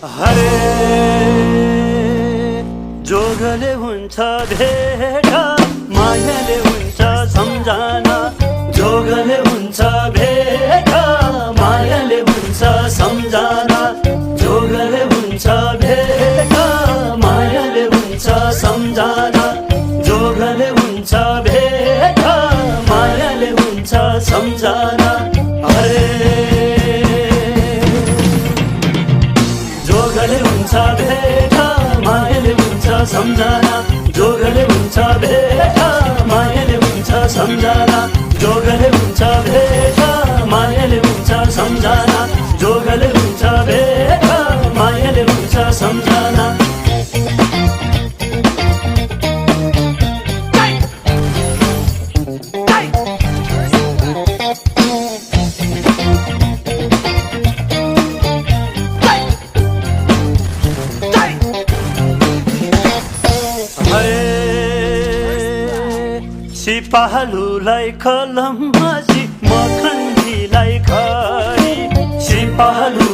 हरे जोगले हुन्छ भेट मायाले हुन्छ सम्झना जोगले हुन्छ भेट मायाले हुन्छ सम्झना जोगले हुन्छ भेट मायाले हुन्छ सम्झना जोगले हुन्छ भेट मायाले हुन्छ सम्झना हरे जोगले हुन्छ भेट मायाले हुन्छ सम्झना जोगले हुन्छ भेट मायाले हुन्छ सम्झना जोगले हुन्छ भेट मायाले हुन्छ सम्झना जोगले हुन्छ भेट मायाले हुन्छ सम्झना सिपालुलाई कलममा मखण्डीलाई खरी सिपालु